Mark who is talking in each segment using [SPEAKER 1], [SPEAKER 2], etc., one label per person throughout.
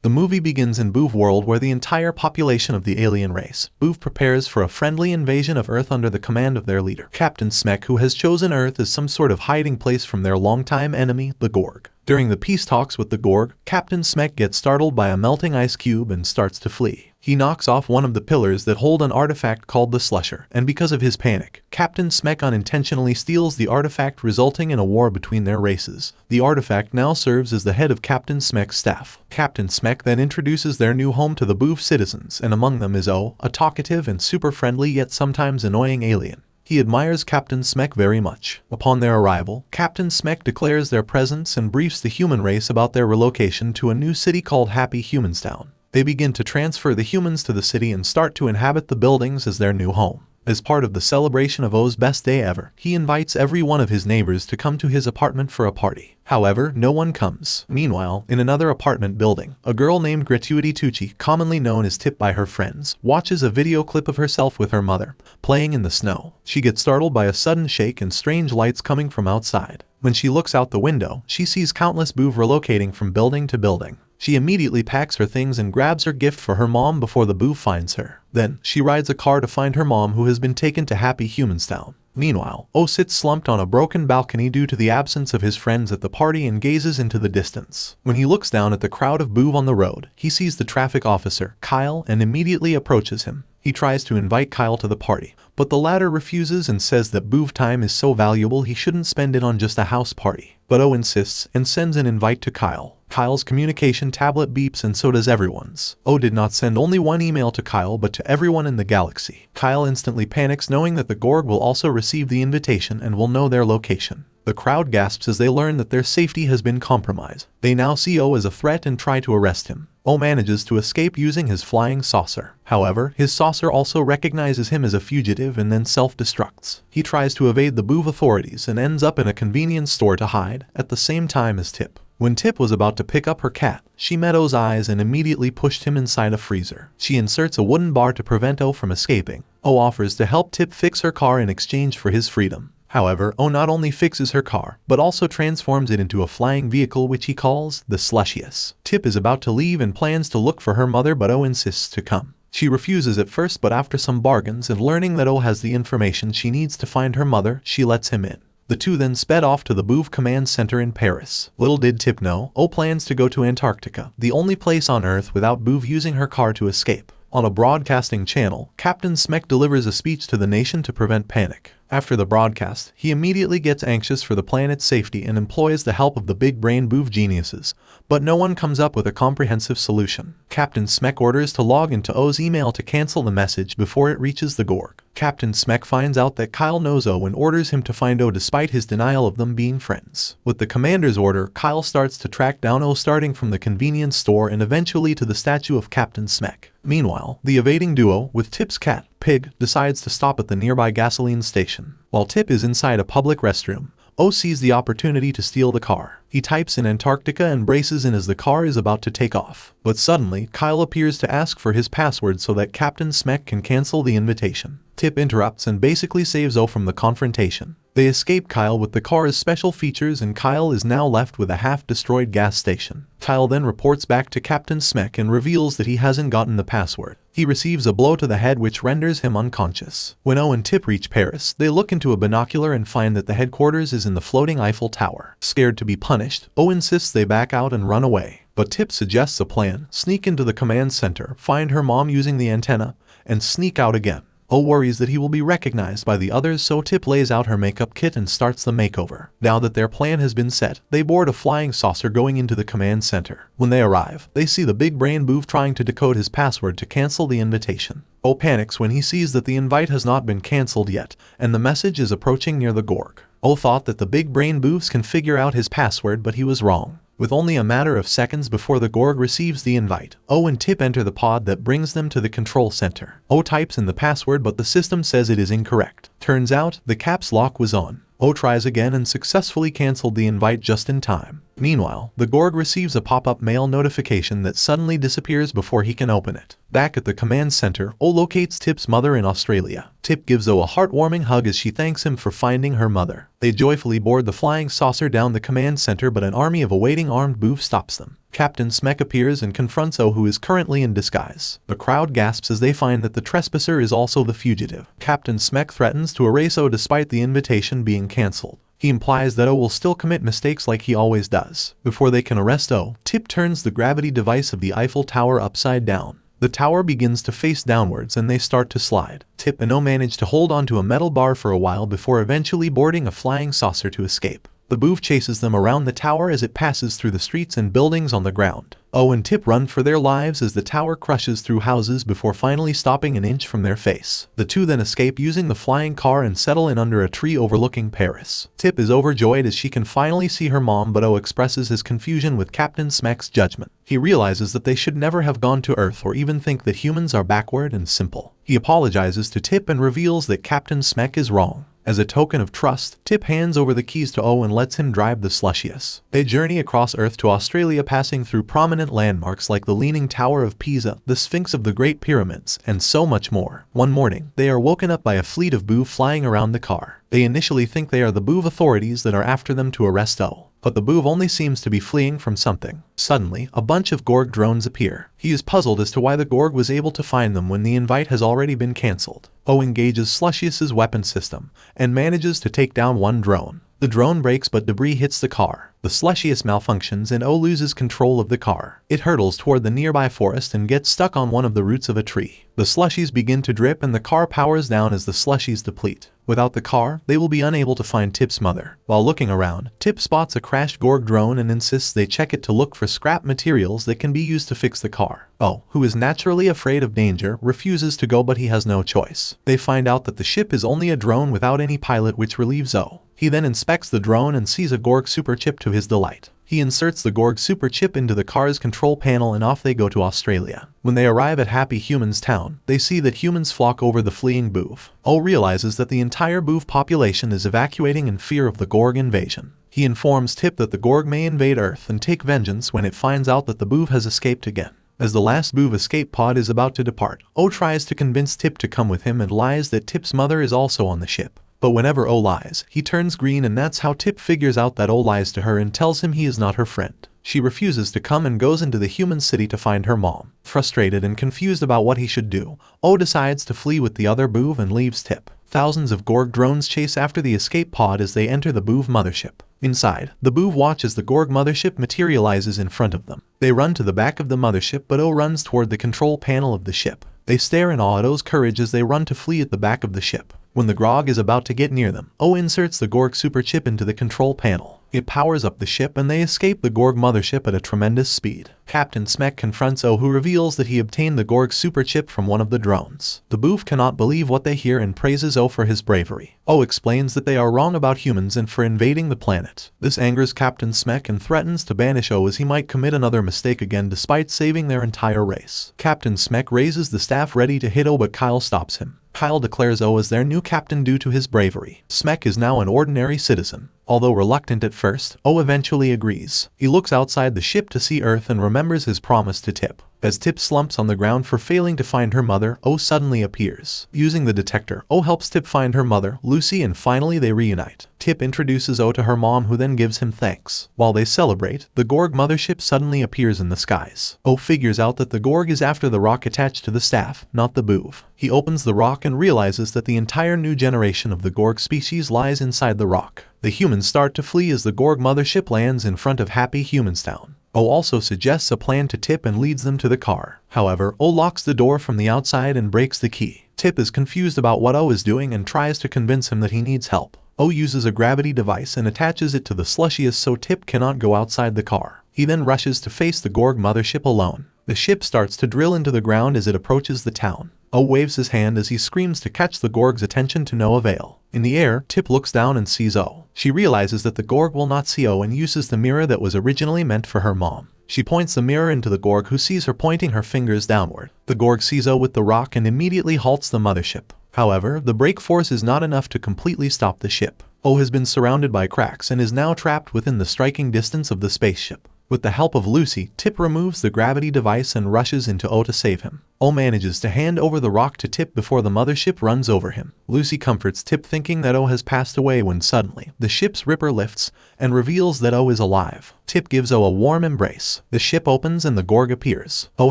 [SPEAKER 1] The movie begins in Boov world where the entire population of the alien race, Boov, prepares for a friendly invasion of Earth under the command of their leader, Captain Smek, who has chosen Earth as some sort of hiding place from their longtime enemy, the Gorg. During the peace talks with the Gorg, Captain Smek gets startled by a melting ice cube and starts to flee. He knocks off one of the pillars that hold an artifact called the Slusher, and because of his panic, Captain Smek unintentionally steals the artifact, resulting in a war between their races. The artifact now serves as the head of Captain Smek's staff. Captain Smek then introduces their new home to the Boov citizens, and among them is O, a talkative and super friendly yet sometimes annoying alien. He admires Captain Smek very much. Upon their arrival, Captain Smek declares their presence and briefs the human race about their relocation to a new city called Happy Humanstown. They begin to transfer the humans to the city and start to inhabit the buildings as their new home. As part of the celebration of O's best day ever, he invites every one of his neighbors to come to his apartment for a party. However, no one comes. Meanwhile, in another apartment building, a girl named Gratuity Tucci, commonly known as Tip by her friends, watches a video clip of herself with her mother, playing in the snow. She gets startled by a sudden shake and strange lights coming from outside. When she looks out the window, she sees countless Boov relocating from building to building. She immediately packs her things and grabs her gift for her mom before the Boov finds her. Then, she rides a car to find her mom, who has been taken to Happy Humanstown. Meanwhile, O sits slumped on a broken balcony due to the absence of his friends at the party and gazes into the distance. When he looks down at the crowd of Boov on the road, he sees the traffic officer, Kyle, and immediately approaches him. He tries to invite Kyle to the party, but the latter refuses and says that Boov time is so valuable he shouldn't spend it on just a house party. But O insists and sends an invite to Kyle. Kyle's communication tablet beeps and so does everyone's. O did not send only one email to Kyle but to everyone in the galaxy. Kyle instantly panics, knowing that the Gorg will also receive the invitation and will know their location. The crowd gasps as they learn that their safety has been compromised. They now see O as a threat and try to arrest him. O manages to escape using his flying saucer. However, his saucer also recognizes him as a fugitive and then self-destructs. He tries to evade the Boov authorities and ends up in a convenience store to hide, at the same time as Tip. When Tip was about to pick up her cat, she met O's eyes and immediately pushed him inside a freezer. She inserts a wooden bar to prevent O from escaping. O offers to help Tip fix her car in exchange for his freedom. However, O not only fixes her car, but also transforms it into a flying vehicle which he calls the Slushius. Tip is about to leave and plans to look for her mother, but O insists to come. She refuses at first, but after some bargains and learning that O has the information she needs to find her mother, she lets him in. The two then sped off to the Boov command center in Paris. Little did Tip know, O plans to go to Antarctica, the only place on Earth without Boov using her car to escape. On a broadcasting channel, Captain Smek delivers a speech to the nation to prevent panic. After the broadcast, he immediately gets anxious for the planet's safety and employs the help of the big brain Boov geniuses, but no one comes up with a comprehensive solution. Captain Smek orders to log into O's email to cancel the message before it reaches the Gorg. Captain Smek finds out that Kyle knows O and orders him to find O despite his denial of them being friends. With the commander's order, Kyle starts to track down O, starting from the convenience store and eventually to the statue of Captain Smek. Meanwhile, the evading duo, with Tip's cat, Pig, decides to stop at the nearby gasoline station. While Tip is inside a public restroom, O sees the opportunity to steal the car. He types in Antarctica and braces in as the car is about to take off. But suddenly, Kyle appears to ask for his password so that Captain Smek can cancel the invitation. Tip interrupts and basically saves O from the confrontation. They escape Kyle with the car's special features, and Kyle is now left with a half-destroyed gas station. Kyle then reports back to Captain Smek and reveals that he hasn't gotten the password. He receives a blow to the head which renders him unconscious. When O and Tip reach Paris, they look into a binocular and find that the headquarters is in the floating Eiffel Tower. Scared to be punished, O insists they back out and run away. But Tip suggests a plan: sneak into the command center, find her mom using the antenna, and sneak out again. O worries that he will be recognized by the others, so Tip lays out her makeup kit and starts the makeover. Now that their plan has been set, they board a flying saucer going into the command center. When they arrive, they see the big brain Boov trying to decode his password to cancel the invitation. O panics when he sees that the invite has not been cancelled yet, and the message is approaching near the Gorg. O thought that the big brain Boovs can figure out his password, but he was wrong. With only a matter of seconds before the Gorg receives the invite, O and Tip enter the pod that brings them to the control center. O types in the password, but the system says it is incorrect. Turns out, the caps lock was on. O tries again and successfully cancelled the invite just in time. Meanwhile, the Gorg receives a pop-up mail notification that suddenly disappears before he can open it. Back at the command center, O locates Tip's mother in Australia. Tip gives O a heartwarming hug as she thanks him for finding her mother. They joyfully board the flying saucer down the command center, but an army of awaiting armed Boov stops them. Captain Smek appears and confronts O, who is currently in disguise. The crowd gasps as they find that the trespasser is also the fugitive. Captain Smek threatens to erase O despite the invitation being cancelled. He implies that O will still commit mistakes like he always does. Before they can arrest O, Tip turns the gravity device of the Eiffel Tower upside down. The tower begins to face downwards and they start to slide. Tip and O manage to hold onto a metal bar for a while before eventually boarding a flying saucer to escape. The booth chases them around the tower as it passes through the streets and buildings on the ground. O and Tip run for their lives as the tower crushes through houses before finally stopping an inch from their face. The two then escape using the flying car and settle in under a tree overlooking Paris. Tip is overjoyed as she can finally see her mom, but O expresses his confusion with Captain Smek's judgment. He realizes that they should never have gone to Earth or even think that humans are backward and simple. He apologizes to Tip and reveals that Captain Smek is wrong. As a token of trust, Tip hands over the keys to O and lets him drive the Slushius. They journey across Earth to Australia, passing through prominent landmarks like the Leaning Tower of Pisa, the Sphinx of the Great Pyramids, and so much more. One morning, they are woken up by a fleet of Boo flying around the car. They initially think they are the Boo authorities that are after them to arrest O. But the Boo only seems to be fleeing from something. Suddenly, a bunch of Gorg drones appear. He is puzzled as to why the Gorg was able to find them when the invite has already been cancelled. O engages Slushius's weapon system and manages to take down one drone. The drone breaks but debris hits the car. The Slushius malfunctions and O loses control of the car. It hurtles toward the nearby forest and gets stuck on one of the roots of a tree. The slushies begin to drip and the car powers down as the slushies deplete. Without the car, they will be unable to find Tip's mother. While looking around, Tip spots a crashed Gorg drone and insists they check it to look for scrap materials that can be used to fix the car. O, who is naturally afraid of danger, refuses to go, but he has no choice. They find out that the ship is only a drone without any pilot, which relieves O. He then inspects the drone and sees a Gorg superchip to his delight. He inserts the Gorg superchip into the car's control panel and off they go to Australia. When they arrive at Happy Humans Town, they see that humans flock over the fleeing Boof. O realizes that the entire Boof population is evacuating in fear of the Gorg invasion. He informs Tip that the Gorg may invade Earth and take vengeance when it finds out that the Boof has escaped again. As the last Boof escape pod is about to depart, O tries to convince Tip to come with him and lies that Tip's mother is also on the ship. But whenever O lies, he turns green, and that's how Tip figures out that O lies to her and tells him he is not her friend. She refuses to come and goes into the human city to find her mom. Frustrated and confused about what he should do, O decides to flee with the other Boof and leaves Tip. Thousands of Gorg drones chase after the escape pod as they enter the Boof mothership. Inside, the Boof watch as the Gorg mothership materializes in front of them. They run to the back of the mothership, but O runs toward the control panel of the ship. They stare in awe at O's courage as they run to flee at the back of the ship. When the Grog is about to get near them, O inserts the Gorg superchip into the control panel. It powers up the ship and they escape the Gorg mothership at a tremendous speed. Captain Smek confronts O, who reveals that he obtained the Gorg superchip from one of the drones. The Boof cannot believe what they hear and praises O for his bravery. O explains that they are wrong about humans and for invading the planet. This angers Captain Smek and threatens to banish O as he might commit another mistake again despite saving their entire race. Captain Smek raises the staff ready to hit O, but Kyle stops him. Kyle declares O as their new captain due to his bravery. Smek is now an ordinary citizen. Although reluctant at first, O eventually agrees. He looks outside the ship to see Earth and remembers his promise to Tip. As Tip slumps on the ground for failing to find her mother, O suddenly appears. Using the detector, O helps Tip find her mother, Lucy, and finally they reunite. Tip introduces O to her mom, who then gives him thanks. While they celebrate, the Gorg mothership suddenly appears in the skies. O figures out that the Gorg is after the rock attached to the staff, not the Boof. He opens the rock and realizes that the entire new generation of the Gorg species lies inside the rock. The humans start to flee as the Gorg mothership lands in front of Happy Humans Town. O also suggests a plan to Tip and leads them to the car. However, O locks the door from the outside and breaks the key. Tip is confused about what O is doing and tries to convince him that he needs help. O uses a gravity device and attaches it to the Slushius so Tip cannot go outside the car. He then rushes to face the Gorg mothership alone. The ship starts to drill into the ground as it approaches the town. O waves his hand as he screams to catch the Gorg's attention, to no avail. In the air, Tip looks down and sees O. She realizes that the Gorg will not see O and uses the mirror that was originally meant for her mom. She points the mirror into the Gorg, who sees her pointing her fingers downward. The Gorg sees O with the rock and immediately halts the mothership. However, the brake force is not enough to completely stop the ship. O has been surrounded by cracks and is now trapped within the striking distance of the spaceship. With the help of Lucy, Tip removes the gravity device and rushes into O to save him. O manages to hand over the rock to Tip before the mothership runs over him. Lucy comforts Tip, thinking that O has passed away, when suddenly, the ship's ripper lifts and reveals that O is alive. Tip gives O a warm embrace. The ship opens and the Gorg appears. O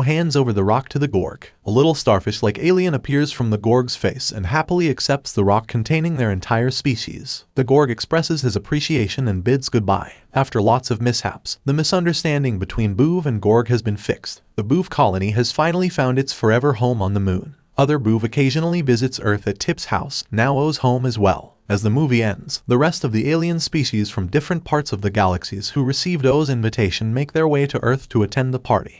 [SPEAKER 1] hands over the rock to the Gorg. A little starfish-like alien appears from the Gorg's face and happily accepts the rock containing their entire species. The Gorg expresses his appreciation and bids goodbye. After lots of mishaps, the misunderstanding between Boov and Gorg has been fixed. The Boov colony has finally found its forever home on the moon. Other Boov occasionally visits Earth at Tip's house, now O's home as well. As the movie ends, the rest of the alien species from different parts of the galaxies who received O's invitation make their way to Earth to attend the party.